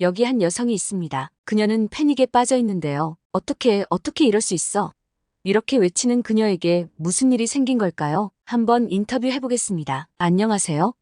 여기 한 여성이 있습니다. 그녀는 패닉에 빠져 있는데요. 어떻게 이럴 수 있어? 이렇게 외치는 그녀에게 무슨 일이 생긴 걸까요? 한번 인터뷰해 보겠습니다. 안녕하세요.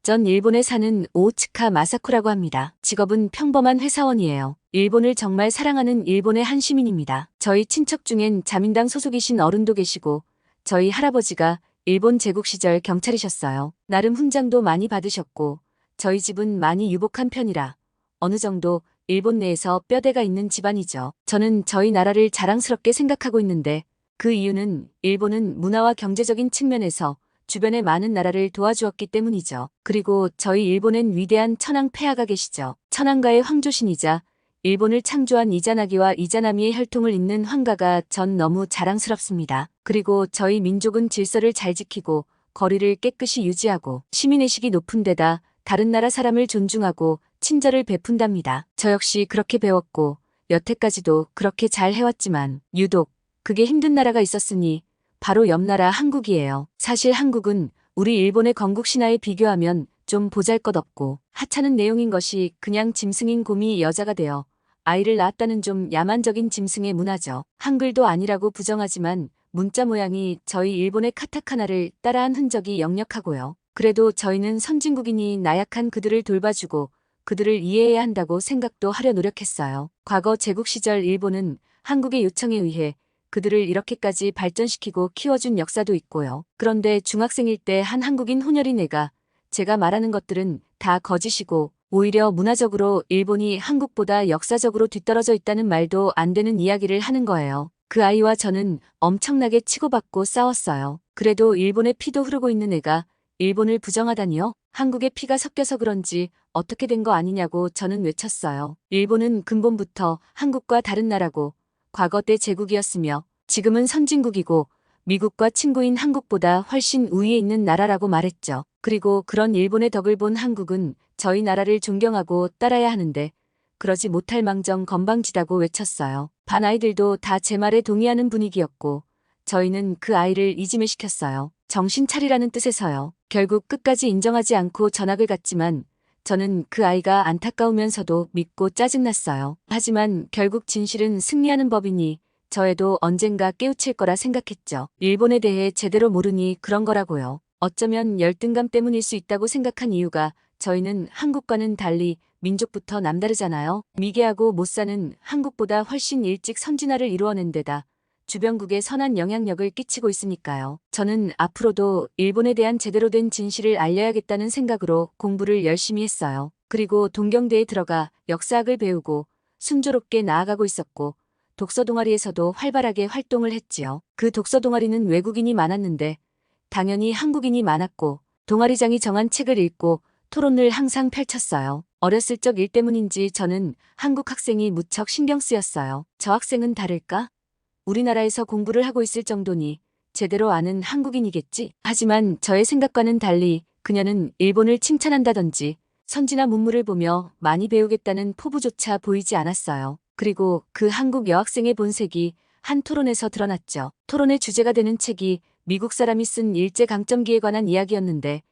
전 일본에 사는 오츠카 마사쿠라고 합니다. 직업은 평범한 회사원이에요. 일본을 정말 사랑하는 일본의 한 시민입니다. 저희 친척 중엔 자민당 소속이신 어른도 계시고 저희 할아버지가 일본 제국 시절 경찰이셨어요. 나름 훈장도 많이 받으셨고 저희 집은 많이 유복한 편이라 어느 정도 일본 내에서 뼈대가 있는 집안이죠. 저는 저희 나라를 자랑스럽게 생각하고 있는데 그 이유는 일본은 문화와 경제적인 측면에서 주변의 많은 나라를 도와주었기 때문이죠. 그리고 저희 일본엔 위대한 천황 폐하가 계시죠. 천황가의 황조신이자 일본을 창조한 이자나기와 이자나미의 혈통을 잇는 황가가 전 너무 자랑스럽습니다. 그리고 저희 민족은 질서를 잘 지키고 거리를 깨끗이 유지하고 시민의식이 높은 데다 다른 나라 사람을 존중하고 친절을 베푼답니다. 저 역시 그렇게 배웠고 여태까지도 그렇게 잘 해왔지만 유독 그게 힘든 나라가 있었으니 바로 옆 나라 한국이에요. 사실 한국은 우리 일본의 건국 신화에 비교하면 좀 보잘것없고 하찮은 내용인 것이 그냥 짐승인 곰이 여자가 되어 아이를 낳았다는 좀 야만적인 짐승의 문화죠. 한글도 아니라고 부정하지만 문자 모양이 저희 일본의 카타카나를 따라한 흔적이 역력하고요. 그래도 저희는 선진국이니 나약한 그들을 돌봐주고 그들을 이해해야 한다고 생각도 하려 노력했어요. 과거 제국 시절 일본은 한국의 요청에 의해 그들을 이렇게까지 발전시키고 키워준 역사도 있고요. 그런데 중학생일 때 한 한국인 혼혈인 애가 제가 말하는 것들은 다 거짓이고 오히려 문화적으로 일본이 한국보다 역사적으로 뒤떨어져 있다는 말도 안 되는 이야기를 하는 거예요. 그 아이와 저는 엄청나게 치고받고 싸웠어요. 그래도 일본의 피도 흐르고 있는 애가 일본을 부정하다니요? 한국의 피가 섞여서 그런지 어떻게 된 거 아니냐고 저는 외쳤어요. 일본은 근본부터 한국과 다른 나라고 과거 때 제국이었으며 지금은 선진국이고 미국과 친구인 한국보다 훨씬 우위에 있는 나라라고 말했죠. 그리고 그런 일본의 덕을 본 한국은 저희 나라를 존경하고 따라야 하는데 그러지 못할 망정 건방지다고 외쳤어요. 반 아이들도 다 제 말에 동의하는 분위기였고 저희는 그 아이를 이지매시켰어요. 정신 차리라는 뜻에서요. 결국 끝까지 인정하지 않고 전학을 갔지만 저는 그 아이가 안타까우면서도 믿고 짜증났어요. 하지만 결국 진실은 승리하는 법이니 저애도 언젠가 깨우칠 거라 생각했죠. 일본에 대해 제대로 모르니 그런 거라고요. 어쩌면 열등감 때문일 수 있다고 생각한 이유가 저희는 한국과는 달리 민족부터 남다르잖아요. 미개하고 못 사는 한국보다 훨씬 일찍 선진화를 이루어낸 데다 주변국에 선한 영향력을 끼치고 있으니까요. 저는 앞으로도 일본에 대한 제대로 된 진실을 알려야겠다는 생각으로 공부를 열심히 했어요. 그리고 동경대에 들어가 역사학을 배우고 순조롭게 나아가고 있었고 독서 동아리에서도 활발하게 활동을 했지요. 그 독서 동아리는 외국인이 많았는데 당연히 한국인이 많았고 동아리장이 정한 책을 읽고 토론을 항상 펼쳤어요. 어렸을 적 일 때문인지 저는 한국 학생이 무척 신경 쓰였어요. 저 학생은 다를까? 우리나라에서 공부를 하고 있을 정도니 제대로 아는 한국인이겠지. 하지만 저의 생각과는 달리 그녀는 일본을 칭찬한다든지 선진화 문물을 보며 많이 배우겠다는 포부조차 보이지 않았어요. 그리고 그 한국 여학생의 본색이 한 토론에서 드러났죠. 토론의 주제가 되는 책이 미국 사람이 쓴 일제강점기에 관한 이야기였는데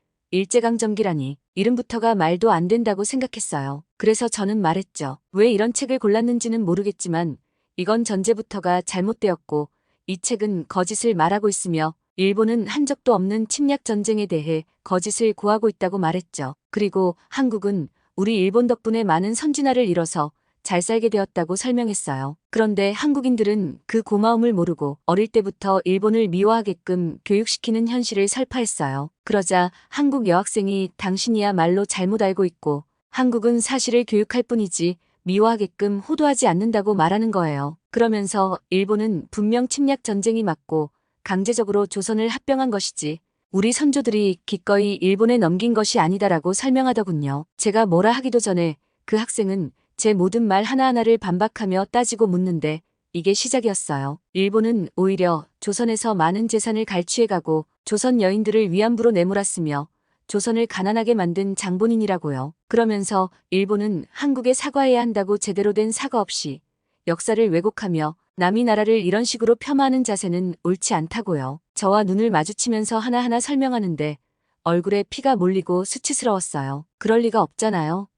일제강점기라니 이름부터가 말도 안 된다고 생각했어요. 그래서 저는 말했죠. 왜 이런 책을 골랐는지는 모르겠지만 이건 전제부터가 잘못되었고 이 책은 거짓을 말하고 있으며 일본은 한 적도 없는 침략 전쟁에 대해 거짓을 고하고 있다고 말했죠. 그리고 한국은 우리 일본 덕분에 많은 선진화를 이뤄서 잘 살게 되었다고 설명했어요. 그런데 한국인들은 그 고마움을 모르고 어릴 때부터 일본을 미워하게끔 교육시키는 현실을 설파했어요. 그러자 한국 여학생이 당신이야말로 잘못 알고 있고 한국은 사실을 교육할 뿐이지 미워하게끔 호도하지 않는다고 말하는 거예요. 그러면서 일본은 분명 침략 전쟁이 맞고 강제적으로 조선을 합병한 것이지 우리 선조들이 기꺼이 일본에 넘긴 것이 아니다라고 설명하더군요. 제가 뭐라 하기도 전에 그 학생은 제 모든 말 하나하나를 반박하며 따지고 묻는데 이게 시작이었어요. 일본은 오히려 조선에서 많은 재산을 갈취해가고 조선 여인들을 위안부로 내몰았으며 조선을 가난하게 만든 장본인이라고요. 그러면서 일본은 한국에 사과해야 한다고 제대로 된 사과 없이 역사를 왜곡하며 남이 나라를 이런 식으로 폄하하는 자세는 옳지 않다고요. 저와 눈을 마주치면서 하나하나 설명하는데 얼굴에 피가 몰리고 수치스러웠어요. 그럴 리가 없잖아요.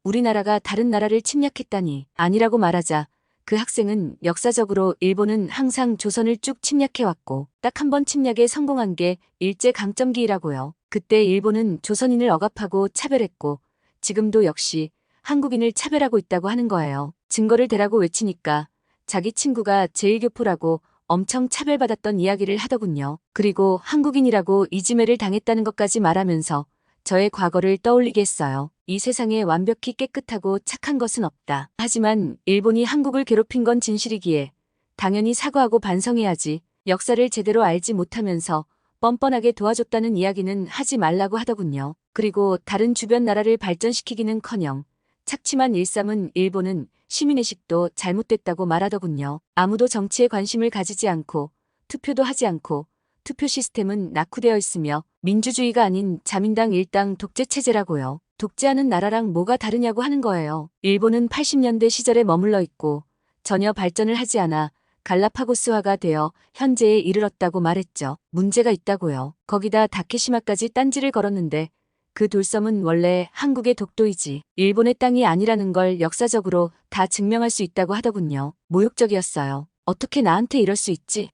우리나라가 다른 나라를 침략했다니. 아니라고 말하자 그 학생은 역사적으로 일본은 항상 조선을 쭉 침략해왔고 딱 한 번 침략에 성공한 게 일제강점기이라고요. 그때 일본은 조선인을 억압하고 차별했고 지금도 역시 한국인을 차별하고 있다고 하는 거예요. 증거를 대라고 외치니까 자기 친구가 제1교포라고 엄청 차별받았던 이야기를 하더군요. 그리고 한국인이라고 이지매를 당했다는 것까지 말하면서 저의 과거를 떠올리게 했어요. 이 세상에 완벽히 깨끗하고 착한 것은 없다. 하지만 일본이 한국을 괴롭힌 건 진실이기에 당연히 사과하고 반성해야지. 역사를 제대로 알지 못하면서 뻔뻔하게 도와줬다는 이야기는 하지 말라고 하더군요. 그리고 다른 주변 나라를 발전시키기는커녕 착취만 일삼은 일본은 시민의식도 잘못됐다고 말하더군요. 아무도 정치에 관심을 가지지 않고 투표도 하지 않고 투표 시스템은 낙후되어 있으며 민주주의가 아닌 자민당 일당 독재체제라고요. 독재하는 나라랑 뭐가 다르냐고 하는 거예요. 일본은 80년대 시절에 머물러 있고 전혀 발전을 하지 않아 갈라파고스화가 되어 현재에 이르렀다고 말했죠. 문제가 있다고요. 거기다 다케시마까지 딴지를 걸었는데 그 돌섬은 원래 한국의 독도이지 일본의 땅이 아니라는 걸 역사적으로 다 증명할 수 있다고 하더군요. 모욕적이었어요. 어떻게 나한테 이럴 수 있지?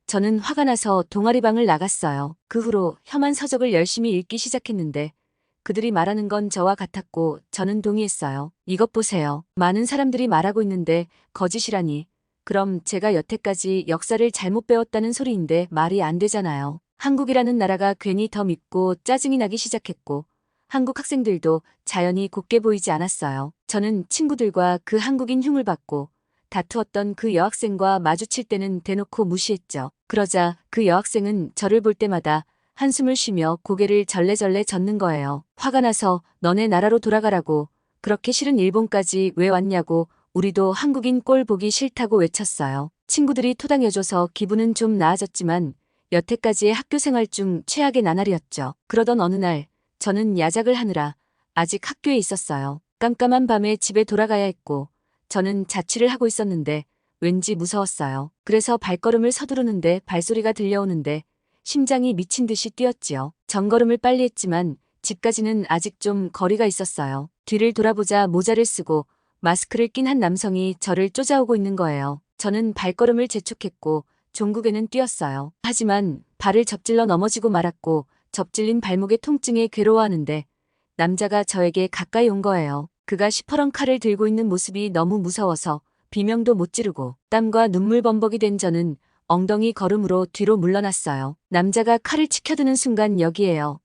저는 화가 나서 동아리방을 나갔어요. 그 후로 혐한 서적을 열심히 읽기 시작했는데 그들이 말하는 건 저와 같았고 저는 동의했어요. 이것 보세요. 많은 사람들이 말하고 있는데 거짓이라니. 그럼 제가 여태까지 역사를 잘못 배웠다는 소리인데 말이 안 되잖아요. 한국이라는 나라가 괜히 더 밉고 짜증이 나기 시작했고 한국 학생들도 자연히 곱게 보이지 않았어요. 저는 친구들과 그 한국인 흉을 받고 다투었던 그 여학생과 마주칠 때는 대놓고 무시했죠. 그러자 그 여학생은 저를 볼 때마다 한숨을 쉬며 고개를 절레절레 젓는 거예요. 화가 나서 너네 나라로 돌아가라고. 그렇게 싫은 일본까지 왜 왔냐고. 우리도 한국인 꼴 보기 싫다고 외쳤어요. 친구들이 토당해줘서 기분은 좀 나아졌지만 여태까지의 학교 생활 중 최악의 나날이었죠. 그러던 어느 날 저는 야작을 하느라 아직 학교에 있었어요. 깜깜한 밤에 집에 돌아가야 했고 저는 자취를 하고 있었는데 왠지 무서웠어요. 그래서 발걸음을 서두르는데 발소리가 들려오는데 심장이 미친 듯이 뛰었지요. 정걸음을 빨리 했지만 집까지는 아직 좀 거리가 있었어요. 뒤를 돌아보자 모자를 쓰고 마스크를 낀 한 남성이 저를 쫓아오고 있는 거예요. 저는 발걸음을 재촉했고 종국에는 뛰었어요. 하지만 발을 접질러 넘어지고 말았고 접질린 발목의 통증에 괴로워하는데 남자가 저에게 가까이 온 거예요. 그가 시퍼런 칼을 들고 있는 모습이 너무 무서워서 비명도 못 지르고 땀과 눈물 범벅이 된 저는 엉덩이 걸음으로 뒤로 물러났어요. 남자가 칼을 치켜드는 순간 여기에요.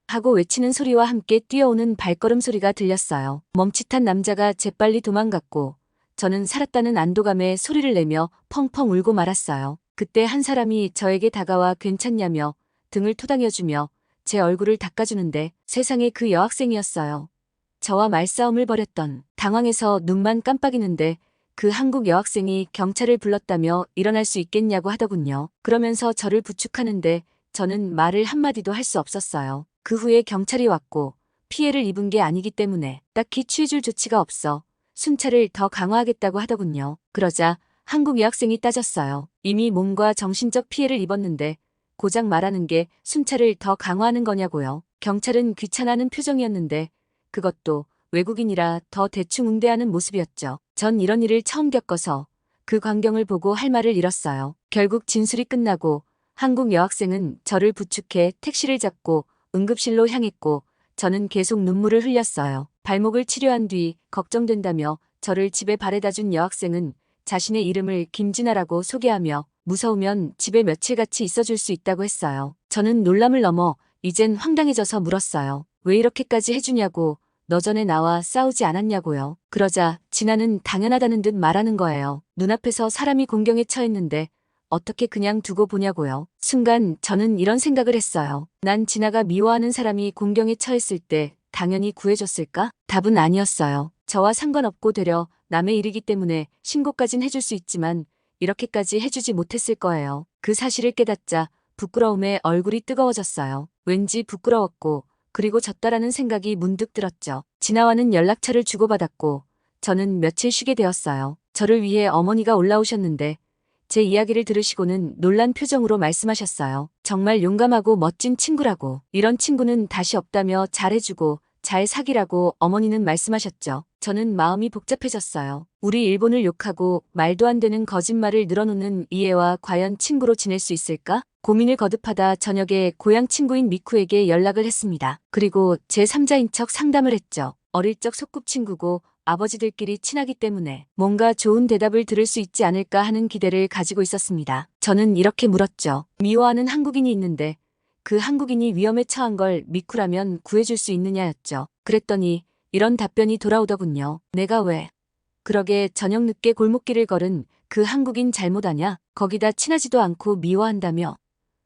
하고 외치는 소리와 함께 뛰어오는 발걸음 소리가 들렸어요. 멈칫한 남자가 재빨리 도망갔고 저는 살았다는 안도감에 소리를 내며 펑펑 울고 말았어요. 그때 한 사람이 저에게 다가와 괜찮냐며 등을 토당여주며 제 얼굴을 닦아주는데 세상에 그 여학생이었어요. 저와 말싸움을 벌였던. 당황해서 눈만 깜빡이는데 그 한국 여학생이 경찰을 불렀다며 일어날 수 있겠냐고 하더군요. 그러면서 저를 부축하는데 저는 말을 한마디도 할 수 없었어요. 그 후에 경찰이 왔고 피해를 입은 게 아니기 때문에 딱히 취해줄 조치가 없어 순찰을 더 강화하겠다고 하더군요. 그러자 한국 여학생이 따졌어요. 이미 몸과 정신적 피해를 입었는데 고작 말하는 게 순찰을 더 강화하는 거냐고요. 경찰은 귀찮아하는 표정이었는데 그것도 외국인이라 더 대충 응대하는 모습이었죠. 전 이런 일을 처음 겪어서 그 광경을 보고 할 말을 잃었어요. 결국 진술이 끝나고 한국 여학생은 저를 부축해 택시를 잡고 응급실로 향했고 저는 계속 눈물을 흘렸어요. 발목을 치료한 뒤 걱정된다며 저를 집에 바래다 준 여학생은 자신의 이름을 김진아라고 소개하며 무서우면 집에 며칠 같이 있어줄 수 있다고 했어요. 저는 놀람을 넘어 이젠 황당해져서 물었어요. 왜 이렇게까지 해주냐고. 너 전에 나와 싸우지 않았냐고요. 그러자 진아는 당연하다는 듯 말하는 거예요. 눈앞에서 사람이 공경에 처했는데 어떻게 그냥 두고 보냐고요. 순간 저는 이런 생각을 했어요. 난 진아가 미워하는 사람이 공경에 처했을 때 당연히 구해줬을까? 답은 아니었어요. 저와 상관없고 되려 남의 일이기 때문에 신고까진 해줄 수 있지만 이렇게까지 해주지 못했을 거예요. 그 사실을 깨닫자 부끄러움에 얼굴이 뜨거워졌어요. 왠지 부끄러웠고 그리고 졌다라는 생각이 문득 들었죠. 진아와는 연락처를 주고받았고 저는 며칠 쉬게 되었어요. 저를 위해 어머니가 올라오셨는데 제 이야기를 들으시고는 놀란 표정으로 말씀하셨어요. 정말 용감하고 멋진 친구라고. 이런 친구는 다시 없다며 잘해주고 잘 사귀라고 어머니는 말씀하셨죠. 저는 마음이 복잡해졌어요. 우리 일본을 욕하고 말도 안 되는 거짓말을 늘어놓는 이 애와 과연 친구로 지낼 수 있을까? 고민을 거듭하다 저녁에 고향 친구인 미쿠에게 연락을 했습니다. 그리고 제3자인 척 상담을 했죠. 어릴 적 소꿉친구고 아버지들끼리 친하기 때문에 뭔가 좋은 대답을 들을 수 있지 않을까 하는 기대를 가지고 있었습니다. 저는 이렇게 물었죠. 미워하는 한국인이 있는데 그 한국인이 위험에 처한 걸 미쿠라면 구해줄 수 있느냐였죠. 그랬더니 이런 답변이 돌아오더군요. 내가 왜? 그러게 저녁 늦게 골목길을 걸은 그 한국인 잘못 아냐? 거기다 친하지도 않고 미워한다며?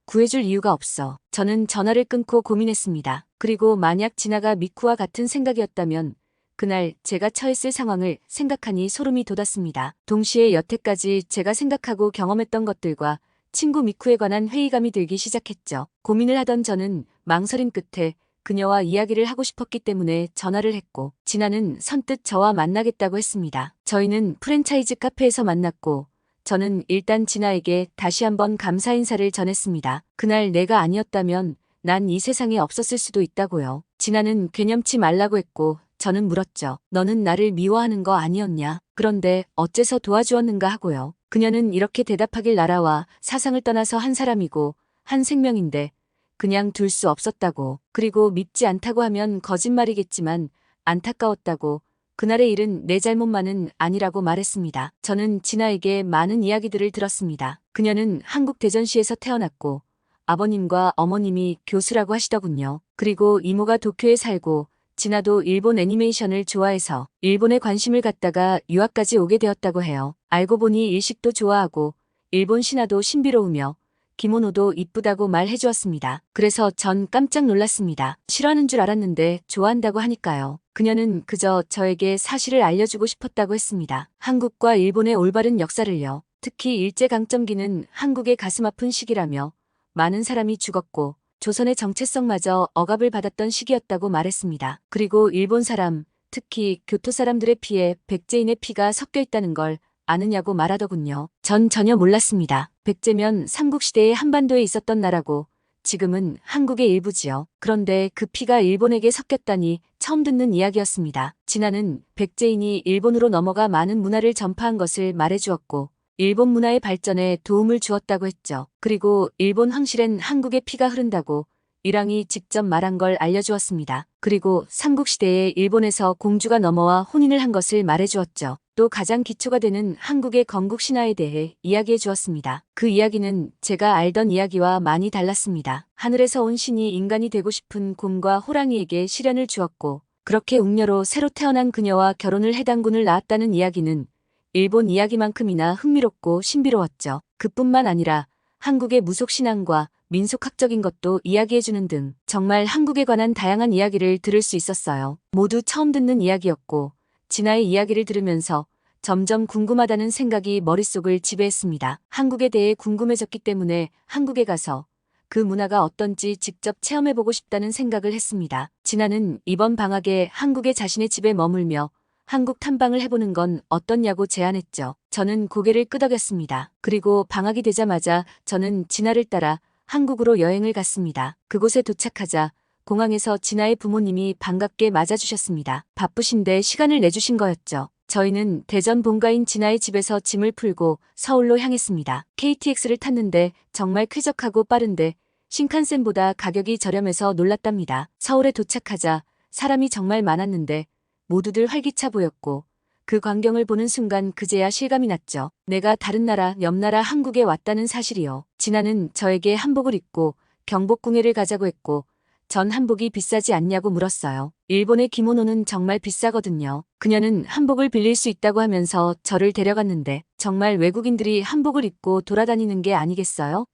구해줄 이유가 없어. 저는 전화를 끊고 고민했습니다. 그리고 만약 진아가 미쿠와 같은 생각이었다면 그날 제가 처했을 상황을 생각하니 소름이 돋았습니다. 동시에 여태까지 제가 생각하고 경험했던 것들과 친구 미쿠에 관한 회의감이 들기 시작했죠. 고민을 하던 저는 망설임 끝에 그녀와 이야기를 하고 싶었기 때문에 전화를 했고 진아는 선뜻 저와 만나겠다고 했습니다. 저희는 프랜차이즈 카페에서 만났고 저는 일단 진아에게 다시 한번 감사 인사를 전했습니다. 그날 내가 아니었다면 난 이 세상에 없었을 수도 있다고요. 진아는 괴념치 말라고 했고 저는 물었죠. 너는 나를 미워하는 거 아니었냐? 그런데 어째서 도와주었는가 하고요. 그녀는 이렇게 대답하길 나라와 사상을 떠나서 한 사람이고 한 생명인데 그냥 둘 수 없었다고. 그리고 밉지 않다고 하면 거짓말이겠지만 안타까웠다고. 그날의 일은 내 잘못만은 아니라고 말했습니다. 저는 진아에게 많은 이야기들을 들었습니다. 그녀는 한국 대전시에서 태어났고 아버님과 어머님이 교수라고 하시더군요. 그리고 이모가 도쿄에 살고 진아도 일본 애니메이션을 좋아해서 일본에 관심을 갖다가 유학까지 오게 되었다고 해요. 알고 보니 일식도 좋아하고 일본 신화도 신비로우며 기모노도 이쁘다고 말해 주었습니다. 그래서 전 깜짝 놀랐습니다. 싫어하는 줄 알았는데 좋아한다고 하니까요. 그녀는 그저 저에게 사실을 알려주고 싶었다고 했습니다. 한국과 일본의 올바른 역사를요. 특히 일제강점기는 한국의 가슴 아픈 시기라며 많은 사람이 죽었고 조선의 정체성마저 억압을 받았던 시기였다고 말했습니다. 그리고 일본 사람, 특히 교토 사람들의 피에 백제인의 피가 섞여 있다는 걸 아느냐고 말하더군요. 전 전혀 몰랐습니다. 백제면 삼국시대에 한반도에 있었던 나라고 지금은 한국의 일부지요. 그런데 그 피가 일본에게 섞였다니 처음 듣는 이야기였습니다. 진아는 백제인이 일본으로 넘어가 많은 문화를 전파한 것을 말해주었고 일본 문화의 발전에 도움을 주었다고 했죠. 그리고 일본 황실엔 한국의 피가 흐른다고 일왕이 직접 말한 걸 알려주었습니다. 그리고 삼국시대에 일본에서 공주가 넘어와 혼인을 한 것을 말해주었죠. 또 가장 기초가 되는 한국의 건국 신화에 대해 이야기해 주었습니다. 그 이야기는 제가 알던 이야기와 많이 달랐습니다. 하늘에서 온 신이 인간이 되고 싶은 곰과 호랑이에게 시련을 주었고 그렇게 웅녀로 새로 태어난 그녀와 결혼을 해당군을 낳았다는 이야기는 일본 이야기만큼이나 흥미롭고 신비로웠죠. 그뿐만 아니라 한국의 무속신앙과 민속학적인 것도 이야기해주는 등 정말 한국에 관한 다양한 이야기를 들을 수 있었어요. 모두 처음 듣는 이야기였고 진아의 이야기를 들으면서 점점 궁금하다는 생각이 머릿속을 지배했습니다. 한국에 대해 궁금해졌기 때문에 한국에 가서 그 문화가 어떤지 직접 체험해보고 싶다는 생각을 했습니다. 진아는 이번 방학에 한국의 자신의 집에 머물며 한국 탐방을 해보는 건 어떻냐고 제안했죠. 저는 고개를 끄덕였습니다. 그리고 방학이 되자마자 저는 진아를 따라 한국으로 여행을 갔습니다. 그곳에 도착하자 공항에서 진아의 부모님이 반갑게 맞아주셨습니다. 바쁘신데 시간을 내주신 거였죠. 저희는 대전 본가인 진아의 집에서 짐을 풀고 서울로 향했습니다. KTX를 탔는데 정말 쾌적하고 빠른데 신칸센보다 가격이 저렴해서 놀랐답니다. 서울에 도착하자 사람이 정말 많았는데 모두들 활기차 보였고 그 광경을 보는 순간 그제야 실감이 났죠. 내가 다른 나라, 옆 나라 한국에 왔다는 사실이요. 진아는 저에게 한복을 입고 경복궁회를 가자고 했고 전 한복이 비싸지 않냐고 물었어요. 일본의 기모노는 정말 비싸거든요. 그녀는 한복을 빌릴 수 있다고 하면서 저를 데려갔는데 정말 외국인들이 한복을 입고 돌아다니는 게 아니겠어요?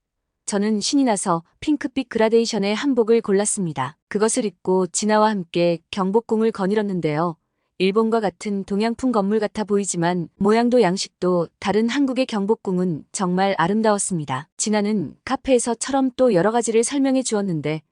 저는 신이 나서 핑크빛 그라데이션의 한복을 골랐습니다. 그것을 입고 진아와 함께 경복궁을 거닐었는데요. 일본과 같은 동양풍 건물 같아 보이지만 모양도 양식도 다른 한국의 경복궁은 정말 아름다웠습니다. 진아는 카페에서처럼 또 여러 가지를 설명해 주었는데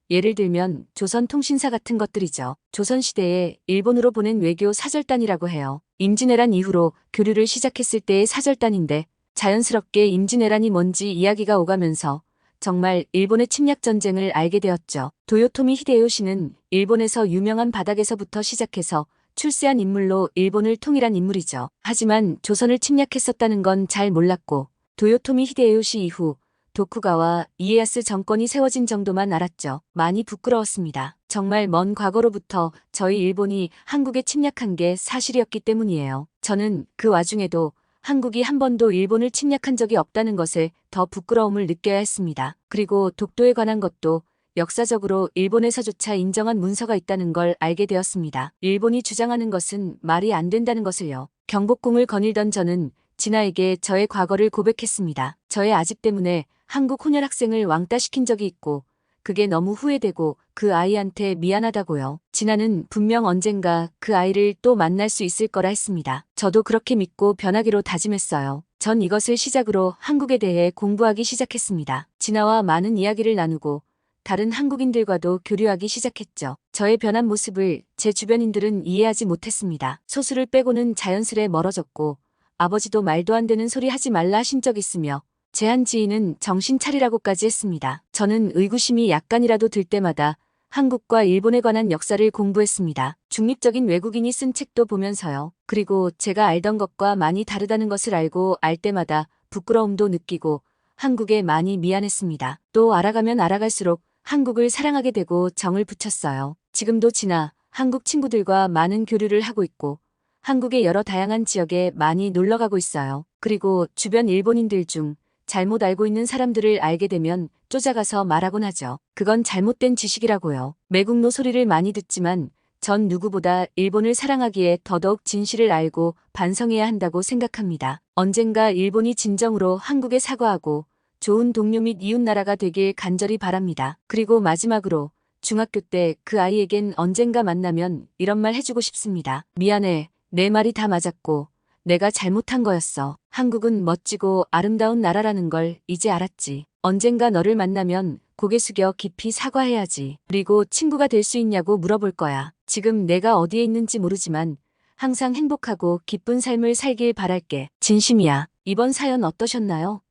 예를 들면 조선통신사 같은 것들이죠. 조선시대에 일본으로 보낸 외교 사절단이라고 해요. 임진왜란 이후로 교류를 시작했을 때의 사절단인데 자연스럽게 임진왜란이 뭔지 이야기가 오가면서 정말 일본의 침략 전쟁을 알게 되었죠. 도요토미 히데요시는 일본에서 유명한 바닥에서부터 시작해서 출세한 인물로 일본을 통일한 인물이죠. 하지만 조선을 침략했었다는 건 잘 몰랐고 도요토미 히데요시 이후 도쿠가와 이에야스 정권이 세워진 정도만 알았죠. 많이 부끄러웠습니다. 정말 먼 과거로부터 저희 일본이 한국에 침략한 게 사실이었기 때문이에요. 저는 그 와중에도 한국이 한 번도 일본을 침략한 적이 없다는 것에 더 부끄러움을 느껴야 했습니다. 그리고 독도에 관한 것도 역사적으로 일본에서조차 인정한 문서가 있다는 걸 알게 되었습니다. 일본이 주장하는 것은 말이 안 된다는 것을요. 경복궁을 거닐던 저는 진아에게 저의 과거를 고백했습니다. 저의 아집 때문에 한국 혼혈 학생을 왕따시킨 적이 있고 그게 너무 후회되고 그 아이한테 미안하다고요. 진아는 분명 언젠가 그 아이를 또 만날 수 있을 거라 했습니다. 저도 그렇게 믿고 변하기로 다짐했어요. 전 이것을 시작으로 한국에 대해 공부하기 시작했습니다. 진아와 많은 이야기를 나누고 다른 한국인들과도 교류하기 시작했죠. 저의 변한 모습을 제 주변인들은 이해하지 못했습니다. 소수를 빼고는 자연스레 멀어졌고 아버지도 말도 안 되는 소리 하지 말라 하신 적 있으며 제 한 지인은 정신 차리라고까지 했습니다. 저는 의구심이 약간이라도 들 때마다 한국과 일본에 관한 역사를 공부했습니다. 중립적인 외국인이 쓴 책도 보면서요. 그리고 제가 알던 것과 많이 다르다는 것을 알고 알 때마다 부끄러움도 느끼고 한국에 많이 미안했습니다. 또 알아가면 알아갈수록 한국을 사랑하게 되고 정을 붙였어요. 지금도 지나 한국 친구들과 많은 교류를 하고 있고 한국의 여러 다양한 지역에 많이 놀러가고 있어요. 그리고 주변 일본인들 중 잘못 알고 있는 사람들을 알게 되면 쫓아가서 말하곤 하죠. 그건 잘못된 지식이라고요. 매국노 소리를 많이 듣지만 전 누구보다 일본을 사랑하기에 더더욱 진실을 알고 반성해야 한다고 생각합니다. 언젠가 일본이 진정으로 한국에 사과하고 좋은 동료 및 이웃나라가 되길 간절히 바랍니다. 그리고 마지막으로 중학교 때 그 아이에겐 언젠가 만나면 이런 말 해주고 싶습니다. 미안해. 내 말이 다 맞았고 내가 잘못한 거였어. 한국은 멋지고 아름다운 나라라는 걸 이제 알았지. 언젠가 너를 만나면 고개 숙여 깊이 사과해야지. 그리고 친구가 될 수 있냐고 물어볼 거야. 지금 내가 어디에 있는지 모르지만 항상 행복하고 기쁜 삶을 살길 바랄게. 진심이야. 이번 사연 어떠셨나요?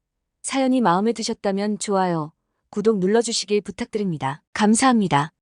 사연이 마음에 드셨다면 좋아요, 구독 눌러주시길 부탁드립니다. 감사합니다.